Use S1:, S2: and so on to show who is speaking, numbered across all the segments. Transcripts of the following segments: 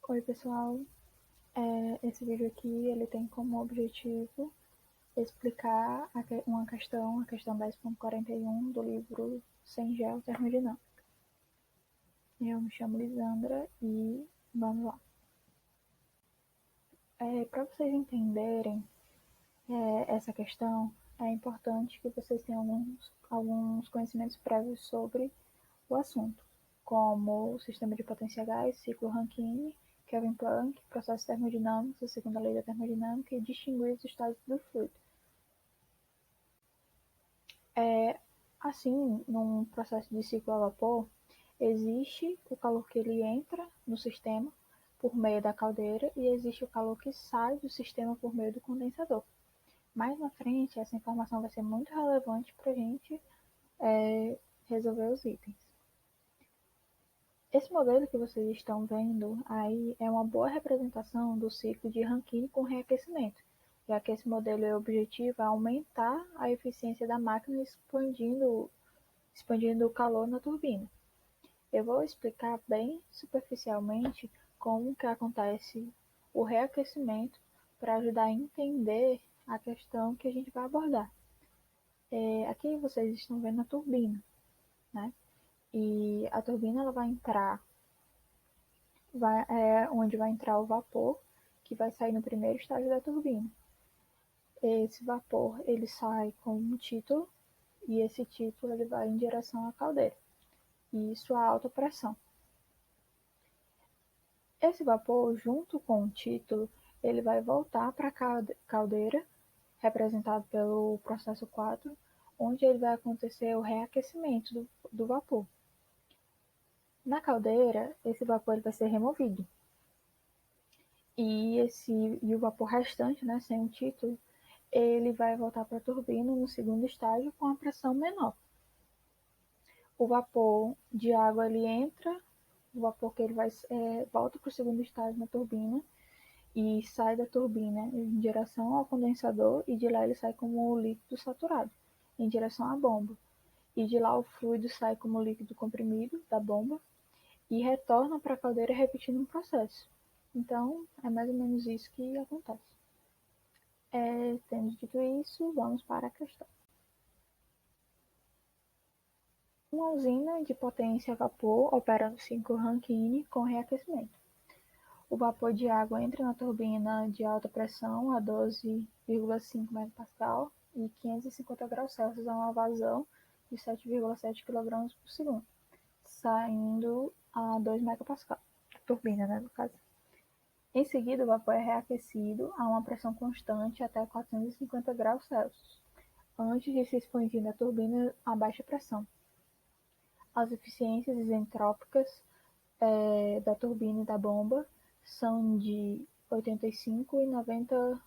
S1: Oi pessoal, esse vídeo aqui ele tem como objetivo explicar uma questão, a questão 10.41 do livro Sem Gel Termodinâmica. Eu me chamo Lisandra e vamos lá. Para vocês entenderem essa questão, é importante que vocês tenham alguns conhecimentos prévios sobre o assunto, como o sistema de potência a gás, ciclo Rankine, Kelvin Planck, processos termodinâmicos, a segunda lei da termodinâmica e distinguir os estados do fluido. Assim, num processo de ciclo a vapor, existe o calor que ele entra no sistema por meio da caldeira e existe o calor que sai do sistema por meio do condensador. Mais na frente, essa informação vai ser muito relevante para a gente resolver os itens. Esse modelo que vocês estão vendo aí é uma boa representação do ciclo de Rankine com reaquecimento, já que esse modelo é objetivo a aumentar a eficiência da máquina expandindo o calor na turbina. Eu vou explicar bem superficialmente como que acontece o reaquecimento para ajudar a entender a questão que a gente vai abordar. Aqui vocês estão vendo a turbina, né? E a turbina ela vai entrar, onde vai entrar o vapor, que vai sair no primeiro estágio da turbina. Esse vapor ele sai com um título e esse título ele vai em direção à caldeira. E isso a alta pressão. Esse vapor, junto com o título, ele vai voltar para a caldeira, representado pelo processo 4, onde ele vai acontecer o reaquecimento do vapor. Na caldeira, esse vapor ele vai ser removido. E o vapor restante, né, sem o título, ele vai voltar para a turbina no segundo estágio com a pressão menor. O vapor de água ele entra, o vapor que ele volta para o segundo estágio na turbina e sai da turbina em direção ao condensador e de lá ele sai como líquido saturado em direção à bomba. E de lá o fluido sai como líquido comprimido da bomba e retorna para a caldeira repetindo um processo. Então, é mais ou menos isso que acontece. Tendo dito isso, vamos para a questão. Uma usina de potência a vapor opera no ciclo Rankine com reaquecimento. O vapor de água entra na turbina de alta pressão a 12,5 MPa e 550 graus Celsius a uma vazão de 7,7 kg por segundo, saindo a 2 MPa, a turbina, né, no caso. Em seguida, o vapor é reaquecido a uma pressão constante até 450 graus Celsius, antes de se expandir na turbina a baixa pressão. As eficiências isentrópicas da turbina e da bomba são de 85% e 90%,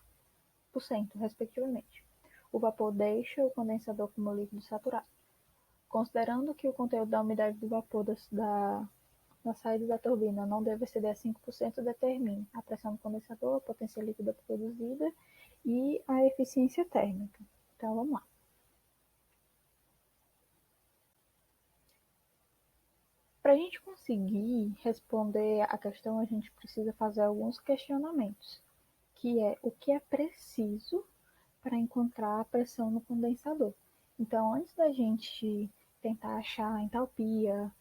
S1: respectivamente. O vapor deixa o condensador como líquido saturado. Considerando que o conteúdo da umidade do vapor na saída da turbina não deve exceder a 5%, determine a pressão do condensador, a potência líquida produzida e a eficiência térmica. Então, vamos lá. Para a gente conseguir responder a questão, a gente precisa fazer alguns questionamentos, que é o que é preciso para encontrar a pressão no condensador. Então, antes da gente tentar achar a entalpia,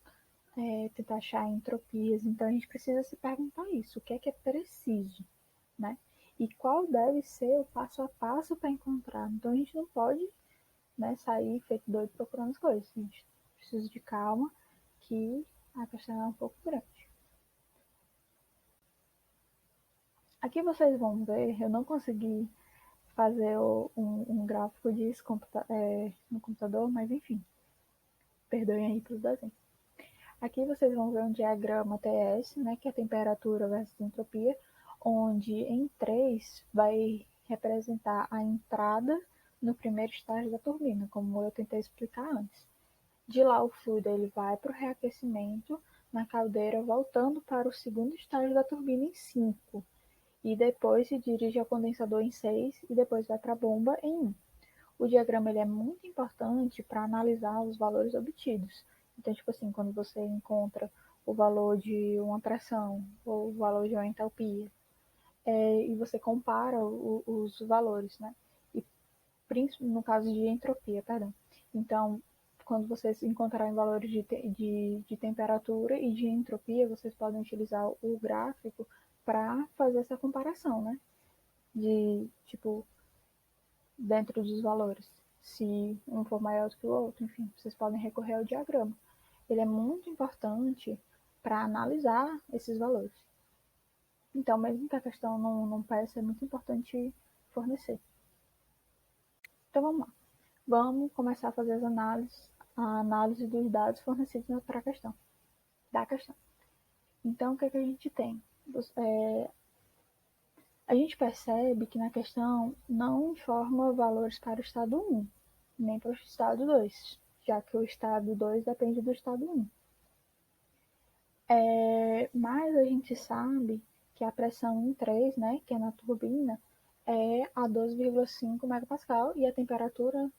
S1: tentar achar entropias, então a gente precisa se perguntar isso, o que é preciso, né? E qual deve ser o passo a passo para encontrar. Então a gente não pode, né, sair feito doido procurando as coisas. A gente precisa de calma, que a questão é um pouco grande. Aqui vocês vão ver, eu não consegui fazer um gráfico disso no computador, mas enfim, perdoem aí pelos desenhos. Aqui vocês vão ver um diagrama TS, né, que é a temperatura versus entropia, onde em 3 vai representar a entrada no primeiro estágio da turbina, como eu tentei explicar antes. De lá o fluido ele vai para o reaquecimento na caldeira, voltando para o segundo estágio da turbina em 5, e depois se dirige ao condensador em 6 e depois vai para a bomba em 1. O diagrama ele é muito importante para analisar os valores obtidos. Então, tipo assim, quando você encontra o valor de uma pressão ou o valor de uma entalpia, e você compara os valores, né? E no caso de entropia, perdão. Então, quando vocês encontrarem valores de temperatura e de entropia, vocês podem utilizar o gráfico para fazer essa comparação, né? De, tipo, dentro dos valores. Se um for maior do que o outro, enfim, vocês podem recorrer ao diagrama. Ele é muito importante para analisar esses valores. Então, mesmo que a questão não peça, é muito importante fornecer. Então, vamos lá. Vamos começar a fazer a análise dos dados fornecidos para a questão. Da questão. Então, o que, é que a gente tem? A gente percebe que na questão não informa valores para o estado 1, nem para o estado 2, já que o estado 2 depende do estado 1. Mas a gente sabe que a pressão em 3, né, que é na turbina, é a 12,5 megapascal e a temperatura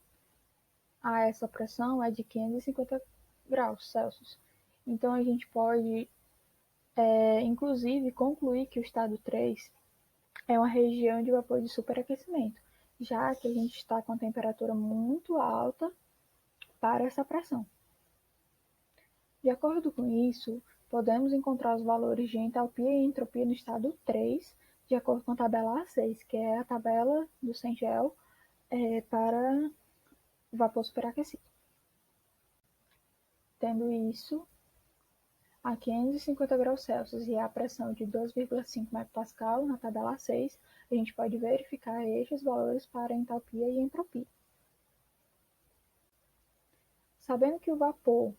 S1: a essa pressão é de 550 graus Celsius. Então a gente pode, inclusive, concluir que o estado 3 é uma região de vapor de superaquecimento, já que a gente está com a temperatura muito alta para essa pressão. De acordo com isso, podemos encontrar os valores de entalpia e entropia no estado 3, de acordo com a tabela A6, que é a tabela do CENGEL para vapor superaquecido. Tendo isso a 550 graus Celsius e a pressão de 2,5 megapascal na tabela A6, a gente pode verificar estes valores para entalpia e entropia. Sabendo que o vapor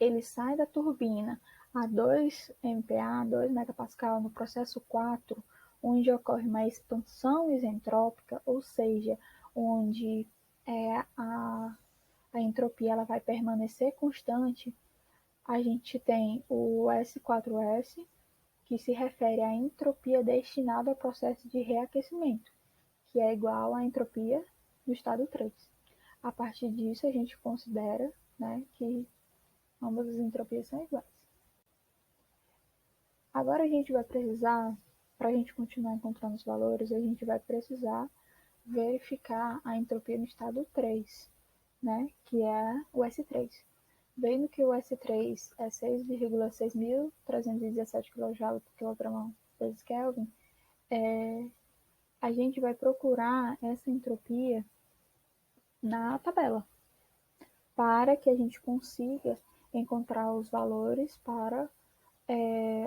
S1: ele sai da turbina a 2 MPa, 2 megapascal no processo 4, onde ocorre uma expansão isentrópica, ou seja, onde a entropia ela vai permanecer constante, a gente tem o S4S, que se refere à entropia destinada ao processo de reaquecimento, que é igual à entropia do estado 3. A partir disso, a gente considera, né, que ambas as entropias são iguais. Agora a gente vai precisar, para a gente continuar encontrando os valores, a gente vai precisar verificar a entropia no estado 3, né, que é o S3. Vendo que o S3 é 6,6317 kJ por quilograma vezes Kelvin, a gente vai procurar essa entropia na tabela, para que a gente consiga encontrar os valores para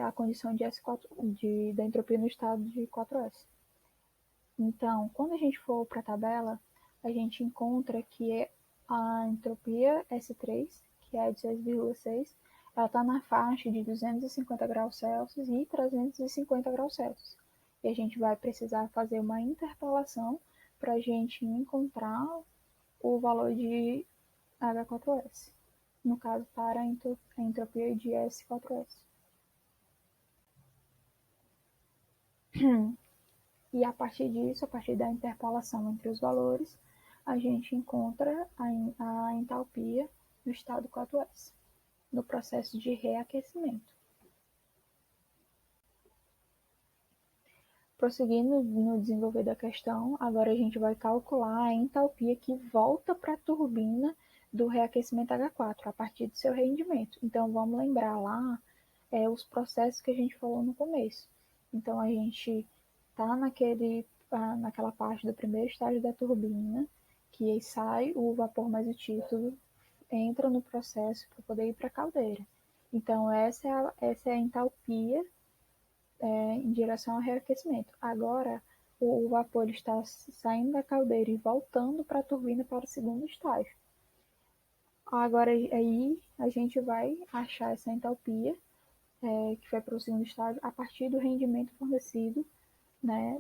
S1: a condição de S4, da entropia no estado de 4S. Então, quando a gente for para a tabela, a gente encontra que a entropia S3, que é de 6,6, ela está na faixa de 250 graus Celsius e 350 graus Celsius. E a gente vai precisar fazer uma interpolação para a gente encontrar o valor de H4S, no caso para a entropia de S4S. E a partir disso, a partir da interpolação entre os valores, a gente encontra a entalpia no estado 4S, no processo de reaquecimento. Prosseguindo no desenvolver da questão, agora a gente vai calcular a entalpia que volta para a turbina do reaquecimento H4, a partir do seu rendimento. Então, vamos lembrar lá os processos que a gente falou no começo. Então, a gente está naquela parte do primeiro estágio da turbina, que aí sai o vapor mais o título, entra no processo para poder ir para a caldeira. Então, essa é a entalpia em direção ao reaquecimento. Agora, o vapor está saindo da caldeira e voltando para a turbina para o segundo estágio. Agora, aí a gente vai achar essa entalpia que foi para o segundo estágio a partir do rendimento fornecido, né,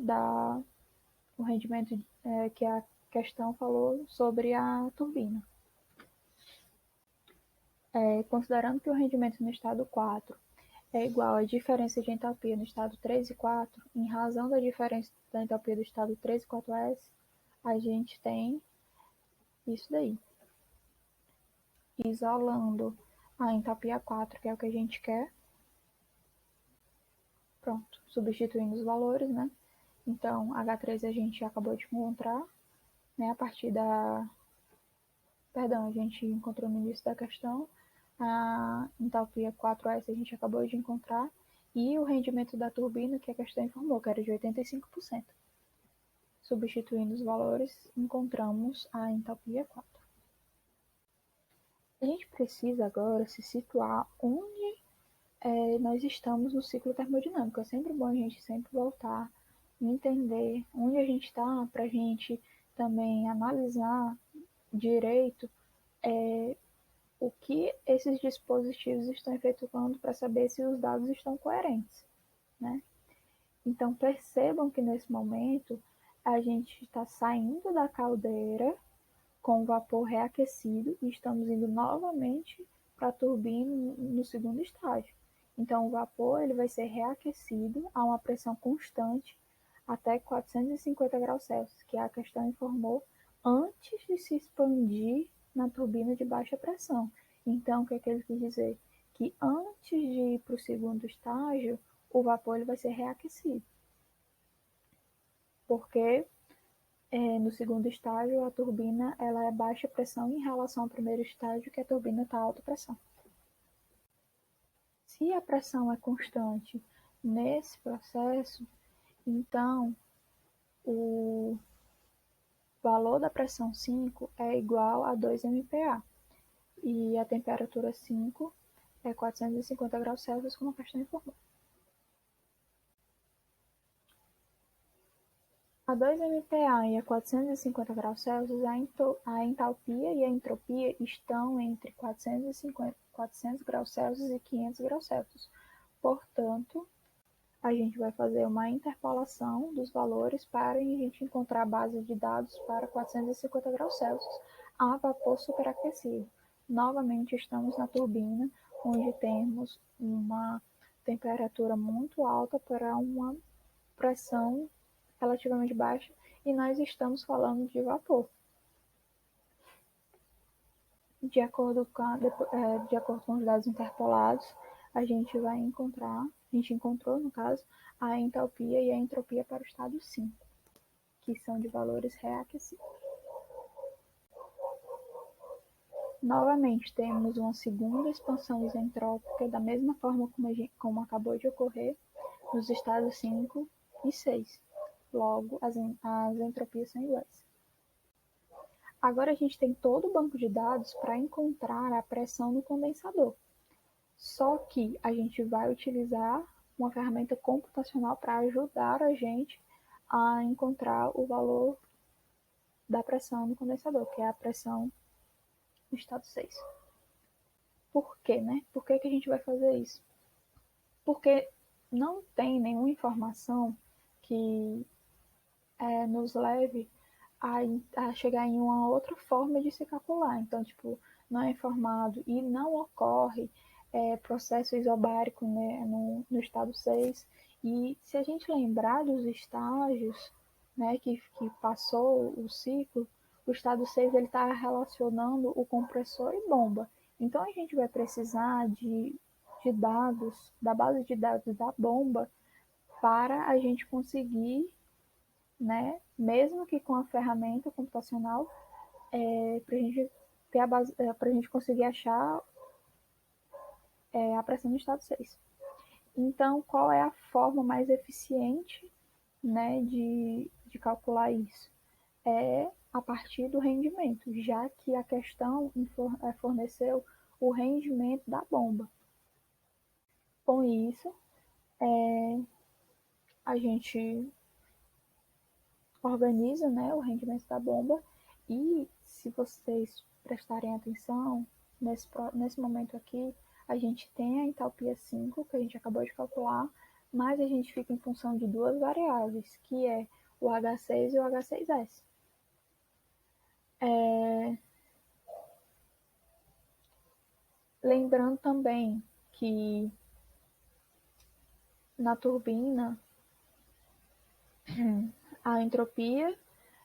S1: o rendimento que a questão falou sobre a turbina. Considerando que o rendimento no estado 4 é igual à diferença de entalpia no estado 3 e 4, em razão da diferença da entalpia do estado 3 e 4S, a gente tem isso daí. Isolando a entalpia 4, que é o que a gente quer. Pronto, substituindo os valores, né? Então, H3 a gente acabou de encontrar, né? A partir da... Perdão, a gente encontrou no início da questão. A entalpia 4S a gente acabou de encontrar. E o rendimento da turbina, que a questão informou, que era de 85%. Substituindo os valores, encontramos a entalpia 4. A gente precisa agora se situar onde nós estamos no ciclo termodinâmico. É sempre bom a gente sempre voltar e entender onde a gente está, para a gente também analisar direito o que esses dispositivos estão efetuando para saber se os dados estão coerentes, né? Então percebam que nesse momento a gente está saindo da caldeira com o vapor reaquecido e estamos indo novamente para a turbina no segundo estágio. Então o vapor ele vai ser reaquecido a uma pressão constante até 450 graus Celsius, que a questão informou antes de se expandir na turbina de baixa pressão. Então, o que é que ele quis dizer? Que antes de ir para o segundo estágio, o vapor ele vai ser reaquecido. Porque no segundo estágio, a turbina ela é baixa pressão em relação ao primeiro estágio, que a turbina está alta pressão. Se a pressão é constante nesse processo, então o valor da pressão 5 é igual a 2 MPa e a temperatura 5 é 450 graus Celsius, como a questão informou. A 2 MPa e a 450 graus Celsius, a entalpia e a entropia estão entre 400 graus Celsius e 500 graus Celsius. Portanto, a gente vai fazer uma interpolação dos valores para a gente encontrar a base de dados para 450 graus Celsius a vapor superaquecido. Novamente, estamos na turbina, onde temos uma temperatura muito alta para uma pressão relativamente baixa e nós estamos falando de vapor. De acordo com os dados interpolados, a gente encontrou, no caso, a entalpia e a entropia para o estado 5, que são de valores reaquecidos. Novamente, temos uma segunda expansão isentrópica, da mesma forma como acabou de ocorrer nos estados 5 e 6. Logo, as entropias são iguais. Agora a gente tem todo o banco de dados para encontrar a pressão no condensador. Só que a gente vai utilizar uma ferramenta computacional para ajudar a gente a encontrar o valor da pressão no condensador, que é a pressão no estado 6. Por quê, né? Por que a gente vai fazer isso? Porque não tem nenhuma informação que nos leve a chegar em uma outra forma de se calcular. Então, tipo, não é informado e não ocorre processo isobárico, né, no estado 6. E se a gente lembrar dos estágios, né, que passou o ciclo, o estado 6 está relacionando o compressor e bomba. Então, a gente vai precisar de dados, da base de dados da bomba, para a gente conseguir, né, mesmo que com a ferramenta computacional, para a gente ter a base, para a gente conseguir achar a pressão no estado 6. Então, qual é a forma mais eficiente, né, de calcular isso? É a partir do rendimento, já que a questão forneceu o rendimento da bomba. Com isso, a gente organiza, né, o rendimento da bomba e, se vocês prestarem atenção, nesse momento aqui, a gente tem a entalpia 5, que a gente acabou de calcular, mas a gente fica em função de duas variáveis, que é o H6 e o H6S. Lembrando também que na turbina, a entropia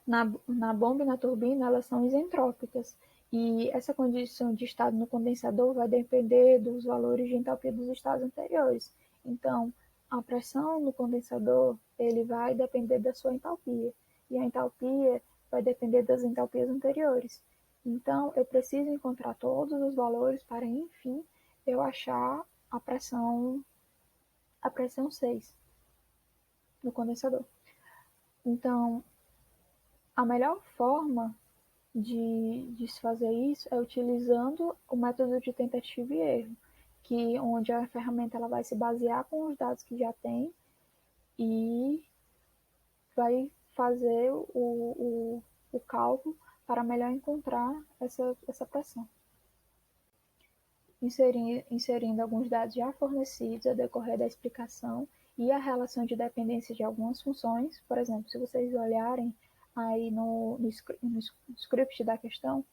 S1: na bomba e na turbina, elas são isentrópicas. E essa condição de estado no condensador vai depender dos valores de entalpia dos estados anteriores. Então, a pressão no condensador ele vai depender da sua entalpia, e a entalpia vai depender das entalpias anteriores. Então, eu preciso encontrar todos os valores para, enfim, eu achar a pressão 6 no condensador. Então, a melhor forma de se fazer isso é utilizando o método de tentativa e erro, onde a ferramenta ela vai se basear com os dados que já tem e vai fazer o cálculo para melhor encontrar essa pressão. Inserindo alguns dados já fornecidos ao decorrer da explicação e a relação de dependência de algumas funções. Por exemplo, se vocês olharem aí no script da questão,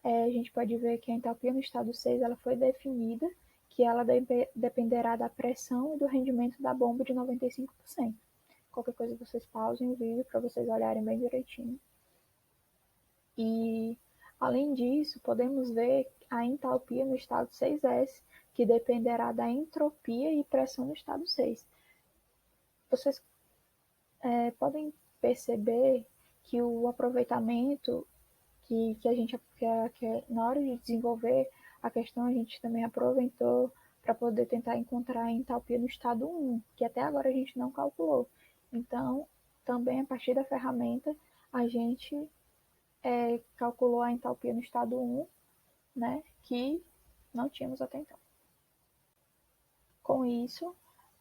S1: a gente pode ver que a entalpia no estado 6 ela foi definida que ela dependerá da pressão e do rendimento da bomba de 95%. Qualquer coisa vocês pausem o vídeo para vocês olharem bem direitinho. E, além disso, podemos ver a entalpia no estado 6S, que dependerá da entropia e pressão no estado 6. Vocês podem perceber que o aproveitamento que a gente, na hora de desenvolver a questão, a gente também aproveitou para poder tentar encontrar a entalpia no estado 1, que até agora a gente não calculou. Então, também a partir da ferramenta, a gente calculou a entalpia no estado 1, né, que não tínhamos até então. Com isso,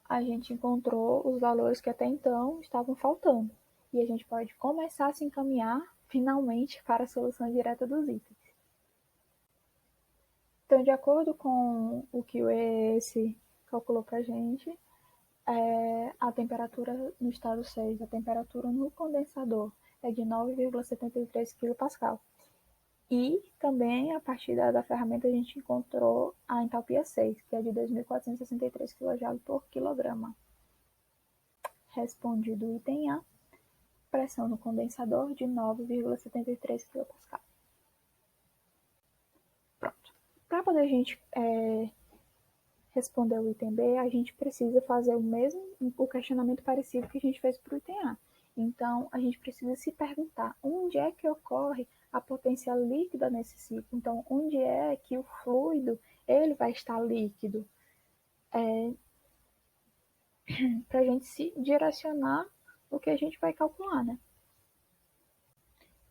S1: a gente encontrou os valores que até então estavam faltando. E a gente pode começar a se encaminhar, finalmente, para a solução direta dos itens. Então, de acordo com o que o ES calculou para a gente, a temperatura no estado 6, a temperatura no condensador é de 9,73 kPa. E também, a partir da ferramenta, a gente encontrou a entalpia 6, que é de 2.463 kJ por quilograma. Respondido o item A, pressão no condensador de 9,73 kPa. Pronto. Para poder a gente responder o item B, a gente precisa fazer o questionamento parecido que a gente fez para o item A. Então, a gente precisa se perguntar onde é que ocorre a potência líquida nesse ciclo. Então, onde é que o fluido ele vai estar líquido? Para a gente se direcionar o que a gente vai calcular, né?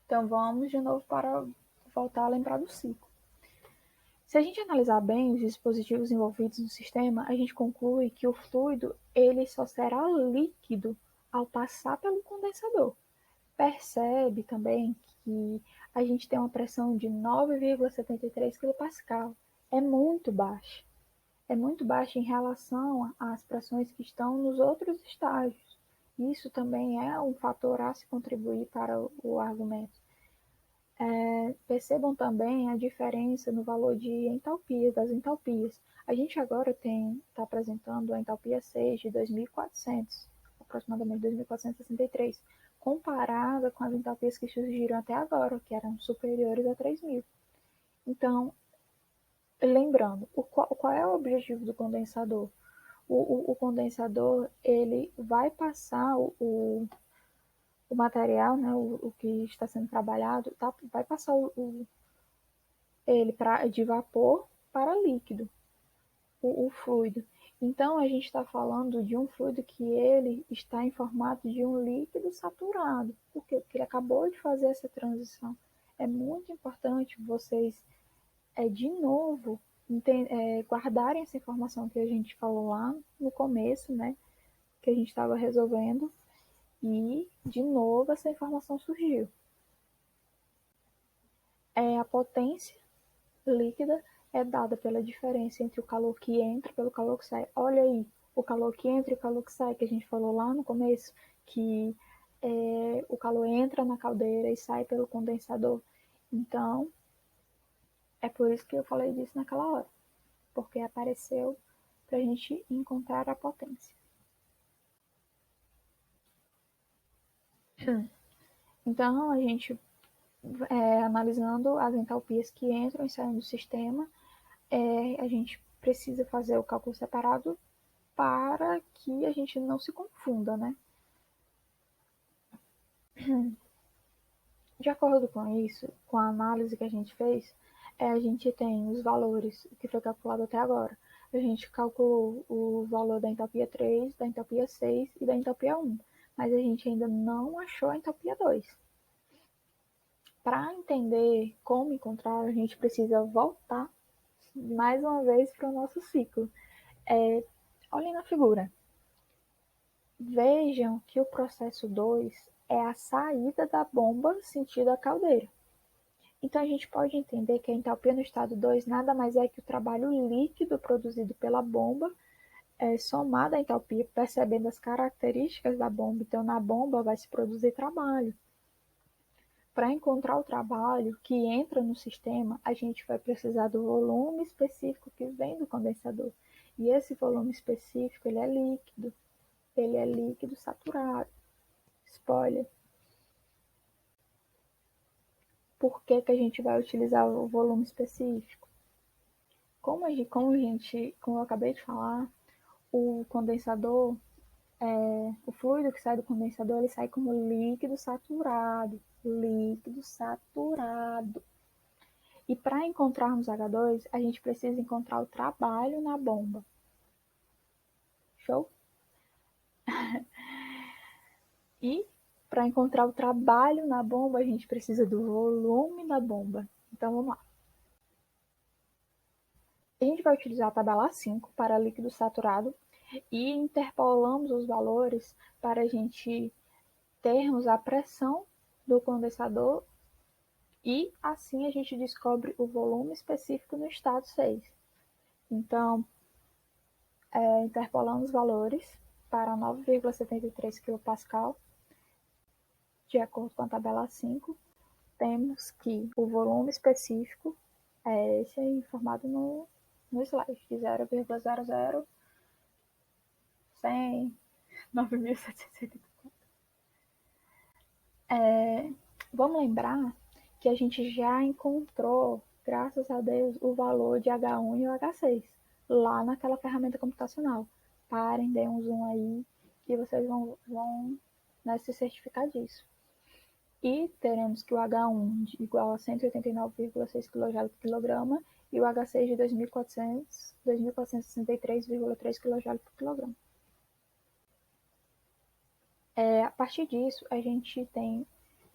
S1: Então, vamos de novo para voltar a lembrar do ciclo. Se a gente analisar bem os dispositivos envolvidos no sistema, a gente conclui que o fluido ele só será líquido ao passar pelo condensador. Percebe também que a gente tem uma pressão de 9,73 kPa. É muito baixa. É muito baixa em relação às pressões que estão nos outros estágios. Isso também é um fator a se contribuir para o argumento. Percebam também a diferença no valor de entalpias, das entalpias. A gente agora está apresentando a entalpia 6 de 2.400, aproximadamente 2.463, comparada com as entalpias que surgiram até agora, que eram superiores a 3.000. Então, lembrando, qual é o objetivo do condensador? O condensador ele vai passar o material, né, o que está sendo trabalhado, vai passar ele de vapor para líquido, o fluido. Então, a gente está falando de um fluido que ele está em formato de um líquido saturado. Por quê? Porque ele acabou de fazer essa transição. É muito importante vocês, de novo, guardarem essa informação que a gente falou lá no começo, né? Que a gente estava resolvendo. E, de novo, essa informação surgiu. A potência líquida é dada pela diferença entre o calor que entra pelo calor que sai. Olha aí, o calor que entra e o calor que sai, que a gente falou lá no começo, que o calor entra na caldeira e sai pelo condensador. Então, é por isso que eu falei disso naquela hora, porque apareceu para a gente encontrar a potência. Então, a gente analisando as entalpias que entram e saem do sistema, a gente precisa fazer o cálculo separado para que a gente não se confunda, né? De acordo com isso, com a análise que a gente fez, a gente tem os valores que foi calculado até agora. A gente calculou o valor da entalpia 3, da entalpia 6 e da entalpia 1, mas a gente ainda não achou a entalpia 2. Para entender como encontrar, a gente precisa voltar mais uma vez para o nosso ciclo. Olhem na figura. Vejam que o processo 2 é a saída da bomba sentido a caldeira. Então a gente pode entender que a entalpia no estado 2 nada mais é que o trabalho líquido produzido pela bomba somado à entalpia, percebendo as características da bomba. Então na bomba vai se produzir trabalho. Para encontrar o trabalho que entra no sistema, a gente vai precisar do volume específico que vem do condensador. E esse volume específico, ele é líquido saturado. Spoiler. Por que a gente vai utilizar o volume específico? Como eu acabei de falar, o condensador, o fluido que sai do condensador, ele sai como líquido saturado. Líquido saturado. E para encontrarmos H2, a gente precisa encontrar o trabalho na bomba. Show? E para encontrar o trabalho na bomba, a gente precisa do volume da bomba. Então vamos lá. A gente vai utilizar a tabela 5 para líquido saturado e interpolamos os valores para a gente termos a pressão do condensador e assim a gente descobre o volume específico no estado 6. Então, interpolando os valores para 9,73 kPa, de acordo com a tabela 5, temos que o volume específico é esse aí informado no slide, de 0,00 100 9.784. Vamos lembrar que a gente já encontrou, graças a Deus, o valor de H1 e o H6 lá naquela ferramenta computacional. Parem, dêem um zoom aí que vocês vão se certificar disso. E teremos que o H1 igual a 189,6 kJ por quilograma e o H6 de 2.463,3 kJ por quilograma. A partir disso, a gente tem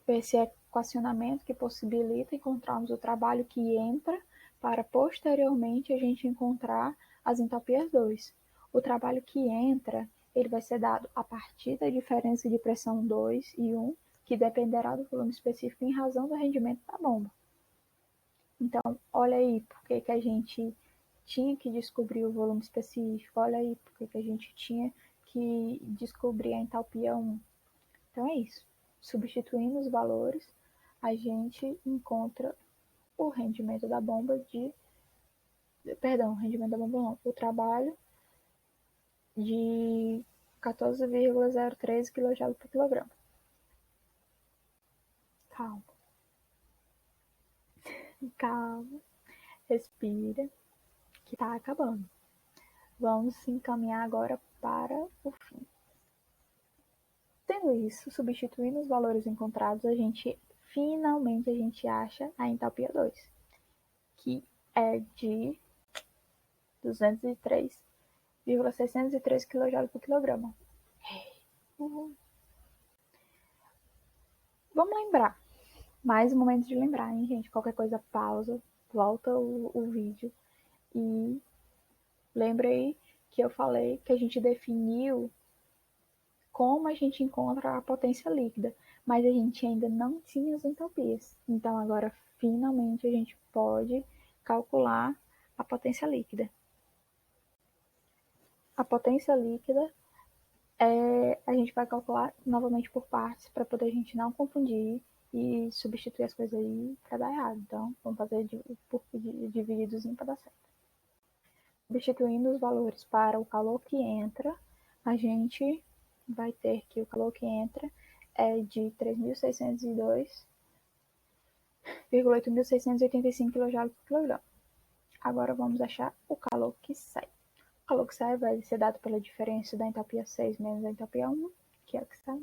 S1: esse equacionamento que possibilita encontrarmos o trabalho que entra para posteriormente a gente encontrar as entalpias 2. O trabalho que entra, ele vai ser dado a partir da diferença de pressão 2 e 1, que dependerá do volume específico em razão do rendimento da bomba. Então, olha aí porque que a gente tinha que descobrir o volume específico, olha aí porque que a gente tinha que descobrir a entalpia 1. Então é isso. Substituindo os valores, a gente encontra o rendimento da bomba rendimento da bomba não, o trabalho de 14,013 kJ por quilograma. Calma. Calma. Respira, que tá acabando. Vamos se encaminhar agora para o fim. Tendo isso, substituindo os valores encontrados, finalmente a gente acha a entalpia 2, que é de 203,603 kJ por quilograma. Vamos lembrar. Mais um momento de lembrar, hein, gente? Qualquer coisa, pausa, volta o vídeo e lembra aí que eu falei que a gente definiu como a gente encontra a potência líquida, mas a gente ainda não tinha as entalpias. Então agora finalmente a gente pode calcular a potência líquida. A potência líquida a gente vai calcular novamente por partes para poder a gente não confundir e substituir as coisas aí para dar errado. Então vamos fazer divididozinho para dar certo. Substituindo os valores para o calor que entra, a gente vai ter que o calor que entra é de 3.602 8.685 kJ por quilograma. Agora vamos achar o calor que sai. O calor que sai vai ser dado pela diferença da entalpia 6 menos a entalpia 1, que é o que sai.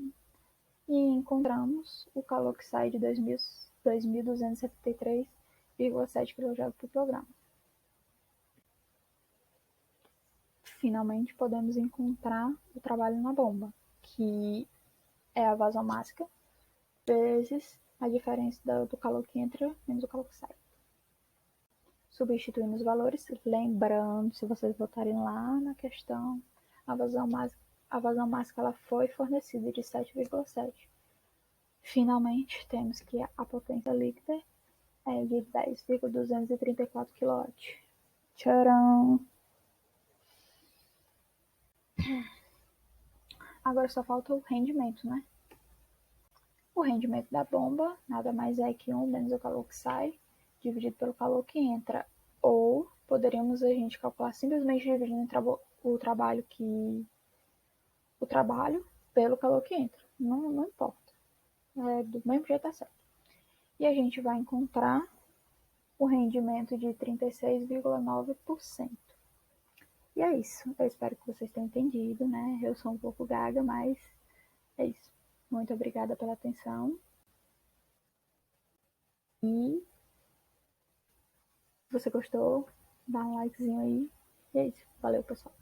S1: E encontramos o calor que sai de 2.273,7 kJ por quilograma. Finalmente podemos encontrar o trabalho na bomba, que é a vasomássica vezes a diferença do calor que entra menos o calor que sai. Substituindo os valores, lembrando, se vocês voltarem lá na questão, a vazão máxima ela foi fornecida de 7,7. Finalmente, temos que a potência líquida é de 10,234 kW. Tcharam! Agora só falta o rendimento, né? O rendimento da bomba nada mais é que 1 menos o calor que sai, dividido pelo calor que entra. Ou poderíamos a gente calcular simplesmente dividindo o trabalho pelo calor que entra. Não importa. Do mesmo jeito tá certo. E a gente vai encontrar o rendimento de 36,9%. E é isso. Eu espero que vocês tenham entendido, né? Eu sou um pouco gaga, mas é isso. Muito obrigada pela atenção. E se você gostou, dá um likezinho aí. E é isso. Valeu, pessoal.